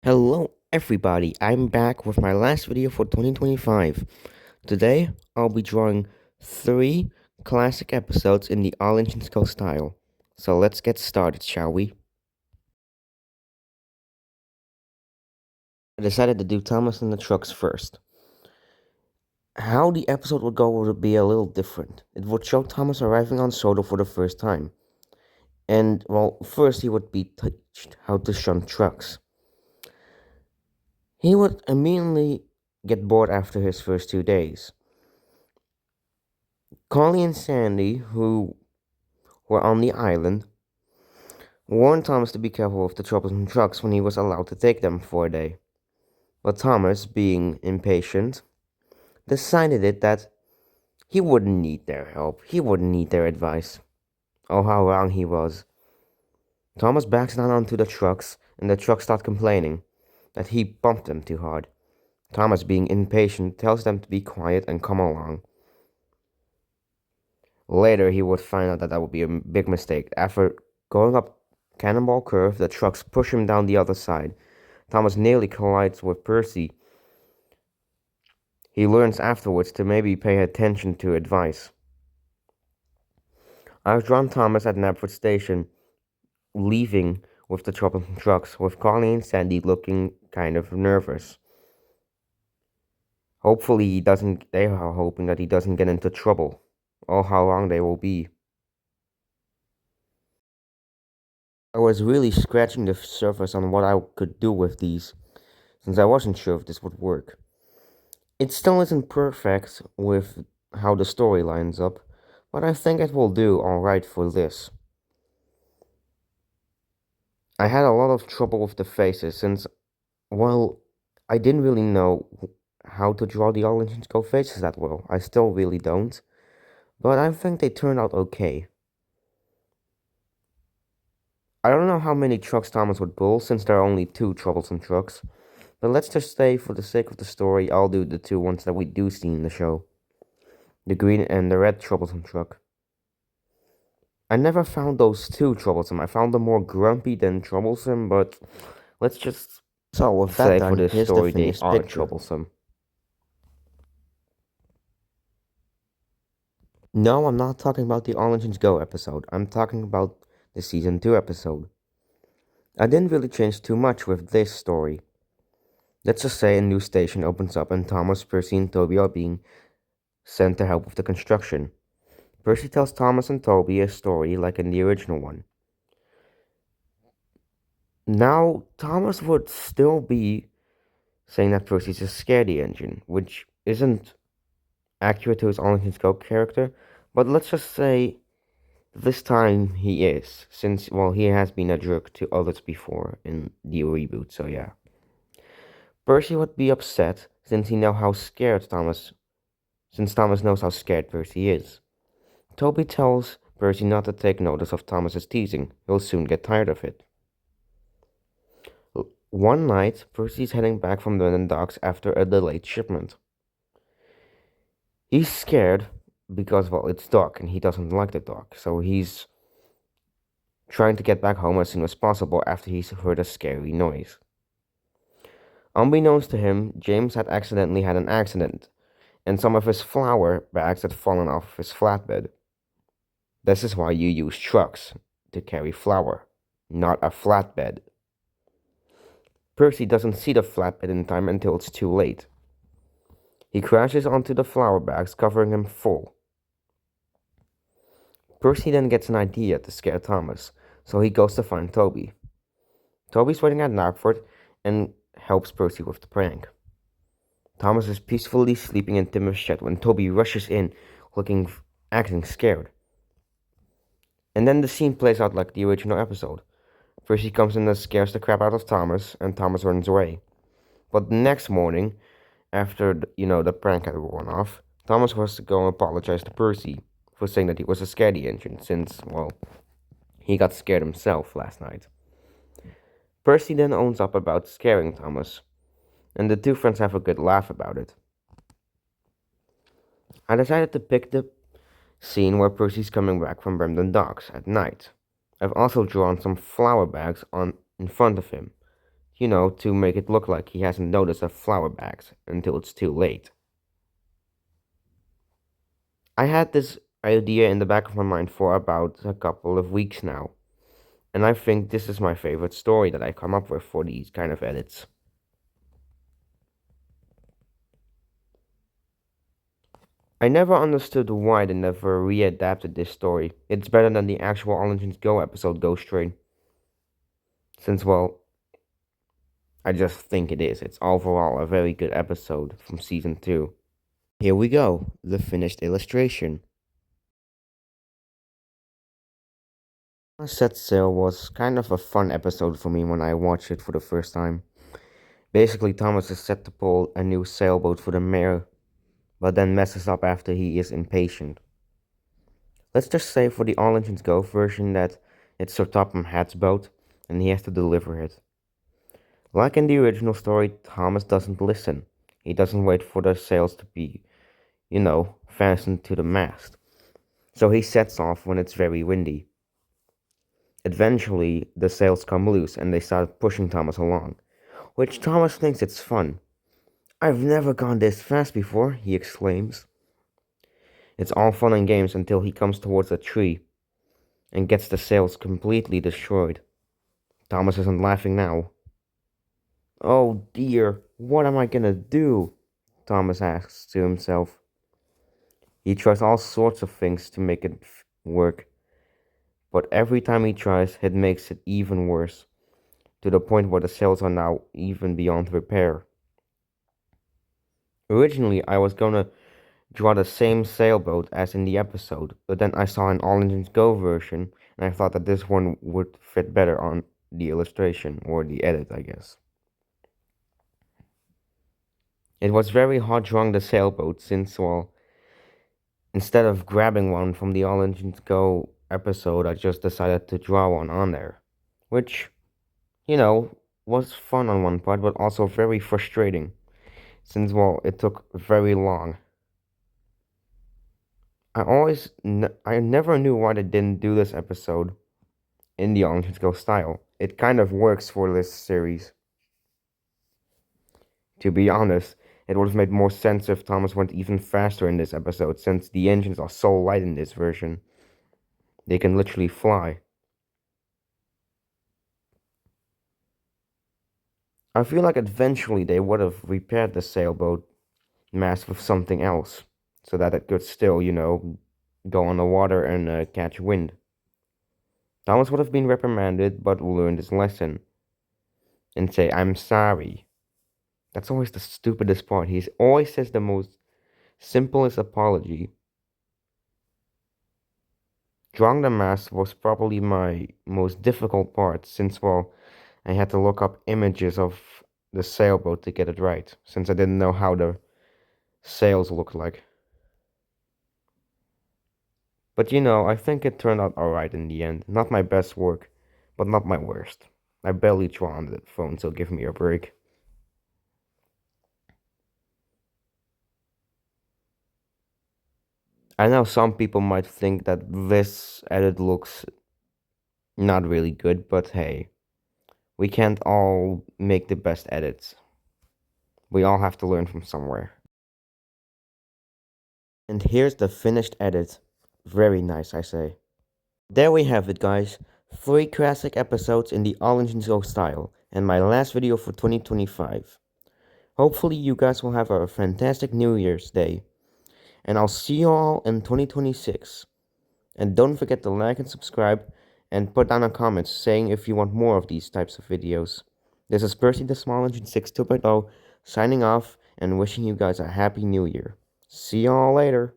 Hello everybody, I'm back with my last video for 2025. Today, I'll be drawing 3 classic episodes in the All Engine Skull style. So let's get started, shall we? I decided to do Thomas and the Trucks first. How the episode would go would be a little different. It would show Thomas arriving on Soda for the first time. And, well, first he would be teached how to shunt trucks. He would immediately get bored after his first 2 days. Carly and Sandy, who were on the island, warned Thomas to be careful with the troublesome trucks when he was allowed to take them for a day. But Thomas, being impatient, decided that he wouldn't need their help, he wouldn't need their advice. Oh, how wrong he was. Thomas backs down onto the trucks, and the trucks start complaining that he bumped them too hard. Thomas, being impatient, tells them to be quiet and come along. Later, he would find out that would be a big mistake. After going up Cannonball Curve, the trucks push him down the other side. Thomas nearly collides with Percy. He learns afterwards to maybe pay attention to advice. I've drawn Thomas at Knapford Station, leaving with the troublesome trucks, with Carly and Sandy looking kind of nervous. Hopefully they are hoping that he doesn't get into trouble. Oh, how wrong they will be. I was really scratching the surface on what I could do with these, since I wasn't sure if this would work. It still isn't perfect with how the story lines up, but I think it will do alright for this. I had a lot of trouble with the faces since, well, I didn't really know how to draw the All Engine Skull faces that well. I still really don't, but I think they turned out okay. I don't know how many trucks Thomas would pull since there are only 2 troublesome trucks, but let's just say for the sake of the story, I'll do the 2 ones that we do see in the show. The green and the red troublesome truck. I never found those 2 troublesome. I found them more grumpy than troublesome, but let's just with say that done, for this here's story the they finished are picture. troublesome. No, I'm not talking about the All Engines Go episode. I'm talking about the Season 2 episode. I didn't really change too much with this story. Let's just say a new station opens up and Thomas, Percy, and Toby are being sent to help with the construction. Percy tells Thomas and Toby a story like in the original one. Now, Thomas would still be saying that Percy's a scaredy engine, which isn't accurate to his All Engine Go character, but let's just say this time he is, since, well, he has been a jerk to others before in the reboot, so yeah. Percy would be upset since Thomas knows how scared Percy is. Toby tells Percy not to take notice of Thomas's teasing. He'll soon get tired of it. One night, Percy's heading back from London docks after a delayed shipment. He's scared because, well, it's dark and he doesn't like the dark, so he's trying to get back home as soon as possible after he's heard a scary noise. Unbeknownst to him, James had accidentally had an accident, and some of his flour bags had fallen off his flatbed. This is why you use trucks to carry flour, not a flatbed. Percy doesn't see the flatbed in time until it's too late. He crashes onto the flour bags, covering him full. Percy then gets an idea to scare Thomas, so he goes to find Toby. Toby's waiting at Knapford and helps Percy with the prank. Thomas is peacefully sleeping in Tim's shed when Toby rushes in, acting scared. And then the scene plays out like the original episode. Percy comes in and scares the crap out of Thomas, and Thomas runs away. But the next morning, after the prank had worn off, Thomas was to go and apologize to Percy for saying that he was a scaredy engine, since, well, he got scared himself last night. Percy then owns up about scaring Thomas, and the 2 friends have a good laugh about it. I decided to pick the scene where Percy's coming back from Bremden Docks at night. I've also drawn some flour bags in front of him to make it look like he hasn't noticed the flower bags until it's too late. I had this idea in the back of my mind for about a couple of weeks now, and I think this is my favorite story that I come up with for these kind of edits. I never understood why they never readapted this story. It's better than the actual All Engines Go episode Ghost Train. Since, well, I just think it is. It's overall a very good episode from season 2. Here we go, the finished illustration. Set Sail was kind of a fun episode for me when I watched it for the first time. Basically, Thomas is set to pull a new sailboat for the mayor, but then messes up after he is impatient. Let's just say for the All Engines Go version that it's Sir Topham Hatt's boat, and he has to deliver it. Like in the original story, Thomas doesn't listen. He doesn't wait for the sails to be, fastened to the mast. So he sets off when it's very windy. Eventually, the sails come loose and they start pushing Thomas along, which Thomas thinks it's fun. "I've never gone this fast before," he exclaims. It's all fun and games until he comes towards a tree and gets the sails completely destroyed. Thomas isn't laughing now. "Oh dear, what am I gonna do?" Thomas asks to himself. He tries all sorts of things to make it work, but every time he tries, it makes it even worse, to the point where the sails are now even beyond repair. Originally, I was gonna draw the same sailboat as in the episode, but then I saw an All Engines Go version, and I thought that this one would fit better on the illustration, or the edit, I guess. It was very hard drawing the sailboat since, well, instead of grabbing one from the All Engines Go episode, I just decided to draw one on there, which, was fun on one part, but also very frustrating, since, well, it took very long. I never knew why they didn't do this episode in the All Engines Go style. It kind of works for this series. To be honest, it would have made more sense if Thomas went even faster in this episode, since the engines are so light in this version. They can literally fly. I feel like eventually they would have repaired the sailboat mast with something else, so that it could still, go on the water and catch wind. Thomas would have been reprimanded, but learned his lesson and say, "I'm sorry." That's always the stupidest part. He always says the most simplest apology. Drawing the mast was probably my most difficult part, since, well, I had to look up images of the sailboat to get it right, since I didn't know how the sails looked like. But I think it turned out alright in the end. Not my best work, but not my worst. I barely draw on the phone, so give me a break. I know some people might think that this edit looks not really good, but hey, we can't all make the best edits. We all have to learn from somewhere. And here's the finished edit. Very nice, I say. There we have it, guys. 3 classic episodes in the All Engines Go style, and my last video for 2025. Hopefully you guys will have a fantastic New Year's Day, and I'll see you all in 2026. And don't forget to like and subscribe, and put down a comment saying if you want more of these types of videos. This is Percy the Small Engine 6 2.0, signing off and wishing you guys a happy new year. See y'all later.